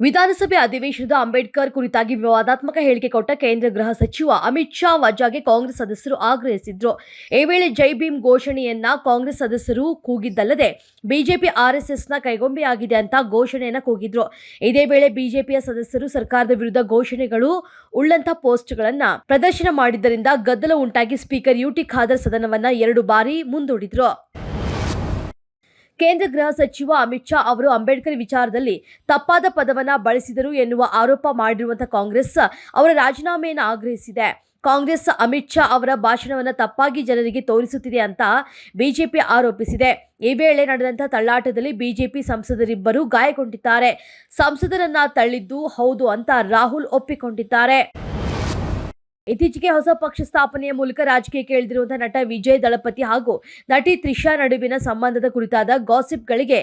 ವಿಧಾನಸಭೆ ಅಧಿವೇಶನದ ಅಂಬೇಡ್ಕರ್ ಕುರಿತಾಗಿ ವಿವಾದಾತ್ಮಕ ಹೇಳಿಕೆ ಕೊಟ್ಟ ಕೇಂದ್ರ ಗೃಹ ಸಚಿವ ಅಮಿತ್ ಶಾ ವಜಾಗೆ ಕಾಂಗ್ರೆಸ್ ಸದಸ್ಯರು ಆಗ್ರಹಿಸಿದ್ರು. ಈ ವೇಳೆ ಜೈ ಭೀಮ್ ಘೋಷಣೆಯನ್ನ ಕಾಂಗ್ರೆಸ್ ಸದಸ್ಯರು ಕೂಗಿದ್ದಲ್ಲದೆ ಬಿಜೆಪಿ ಆರ್ಎಸ್ಎಸ್ನ ಕೈಗೊಂಬೆಯಾಗಿದೆ ಅಂತ ಘೋಷಣೆಯನ್ನ ಕೂಗಿದ್ರು. ಇದೇ ವೇಳೆ ಬಿಜೆಪಿಯ ಸದಸ್ಯರು ಸರ್ಕಾರದ ವಿರುದ್ಧ ಘೋಷಣೆಗಳು ಉಳ್ಳಂತ ಪೋಸ್ಟ್ಗಳನ್ನ ಪ್ರದರ್ಶನ ಮಾಡಿದ್ದರಿಂದ ಗದ್ದಲ ಉಂಟಾಗಿ ಸ್ಪೀಕರ್ ಯುಟಿ ಖಾದರ್ ಸದನವನ್ನ 2 ಬಾರಿ ಮುಂದೂಡಿದ್ರು. ಕೇಂದ್ರ ಗೃಹ ಸಚಿವ ಅಮಿತ್ ಶಾ ಅವರು ಅಂಬೇಡ್ಕರ್ ವಿಚಾರದಲ್ಲಿ ತಪ್ಪಾದ ಪದವನ್ನ ಬಳಸಿದರು ಎನ್ನುವ ಆರೋಪ ಮಾಡಿರುವಂತಹ ಕಾಂಗ್ರೆಸ್ ಅವರ ರಾಜೀನಾಮೆಯನ್ನು ಆಗ್ರಹಿಸಿದೆ. ಕಾಂಗ್ರೆಸ್ ಅಮಿತ್ ಶಾ ಅವರ ಭಾಷಣವನ್ನು ತಪ್ಪಾಗಿ ಜನರಿಗೆ ತೋರಿಸುತ್ತಿದೆ ಅಂತ ಬಿಜೆಪಿ ಆರೋಪಿಸಿದೆ. ಈ ವೇಳೆ ನಡೆದಂತಹ ತಳ್ಳಾಟದಲ್ಲಿ ಬಿಜೆಪಿ ಸಂಸದರಿಬ್ಬರು ಗಾಯಗೊಂಡಿದ್ದಾರೆ. ಸಂಸದರನ್ನ ತಳ್ಳಿದ್ದು ಹೌದು ಅಂತ ರಾಹುಲ್ ಒಪ್ಪಿಕೊಂಡಿದ್ದಾರೆ. ಇತ್ತೀಚೆಗೆ ಹೊಸ ಪಕ್ಷ ಸ್ಥಾಪನೆಯ ಮೂಲಕ ರಾಜಕೀಯಕ್ಕೆ ಇಳಿದಿರುವಂತಹ ನಟ ವಿಜಯ್ ದಳಪತಿ ಹಾಗೂ ನಟಿ ತ್ರಿಷಾ ನಡುವಿನ ಸಂಬಂಧದ ಕುರಿತಾದ ಗಾಸಿಪ್ಗಳಿಗೆ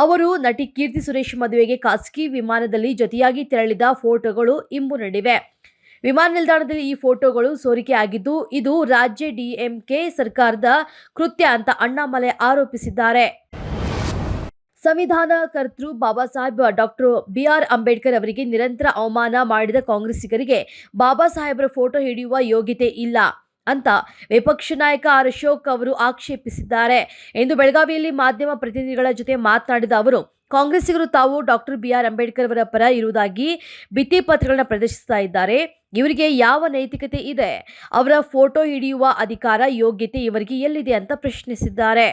ಅವರು ನಟಿ ಕೀರ್ತಿ ಸುರೇಶ್ ಮದುವೆಗೆ ಖಾಸಗಿ ವಿಮಾನದಲ್ಲಿ ಜೊತೆಯಾಗಿ ತೆರಳಿದ ಫೋಟೋಗಳು ಇಂಬು ನೀಡಿವೆ. ವಿಮಾನ ನಿಲ್ದಾಣದಲ್ಲಿ ಈ ಫೋಟೋಗಳು ಸೋರಿಕೆ ಆಗಿದ್ದು, ಇದು ರಾಜ್ಯ ಡಿಎಂಕೆ ಸರ್ಕಾರದ ಕೃತ್ಯ ಅಂತ ಅಣ್ಣಾಮಲೈ ಆರೋಪಿಸಿದ್ದಾರೆ. ಸಂವಿಧಾನ ಕರ್ತೃ ಬಾಬಾ ಸಾಹೇಬ್ ಡಾಕ್ಟರ್ ಬಿ.ಆರ್. ಅಂಬೇಡ್ಕರ್ ಅವರಿಗೆ ನಿರಂತರ ಅವಮಾನ ಮಾಡಿದ ಕಾಂಗ್ರೆಸ್ಸಿಗರಿಗೆ ಬಾಬಾ ಸಾಹೇಬರ ಫೋಟೋ ಹಿಡಿಯುವ ಯೋಗ್ಯತೆ ಇಲ್ಲ ಅಂತ ವಿಪಕ್ಷ ನಾಯಕ ಆರ್. ಅಶೋಕ್ ಅವರು ಆಕ್ಷೇಪಿಸಿದ್ದಾರೆ. ಇಂದು ಬೆಳಗಾವಿಯಲ್ಲಿ ಮಾಧ್ಯಮ ಪ್ರತಿನಿಧಿಗಳ ಜೊತೆ ಮಾತನಾಡಿದ ಅವರು, ಕಾಂಗ್ರೆಸ್ಸಿಗರು ತಾವು ಡಾಕ್ಟರ್ ಬಿ.ಆರ್. ಅಂಬೇಡ್ಕರ್ ಅವರ ಪರ ಇರುವುದಾಗಿ ಭಿತ್ತಿ ಪತ್ರಗಳನ್ನು ಪ್ರದರ್ಶಿಸ್ತಾ ಇದ್ದಾರೆ. ಇವರಿಗೆ ಯಾವ ನೈತಿಕತೆ ಇದೆ? ಅವರ ಫೋಟೋ ಹಿಡಿಯುವ ಅಧಿಕಾರ, ಯೋಗ್ಯತೆ ಇವರಿಗೆ ಎಲ್ಲಿದೆ ಅಂತ ಪ್ರಶ್ನಿಸಿದ್ದಾರೆ.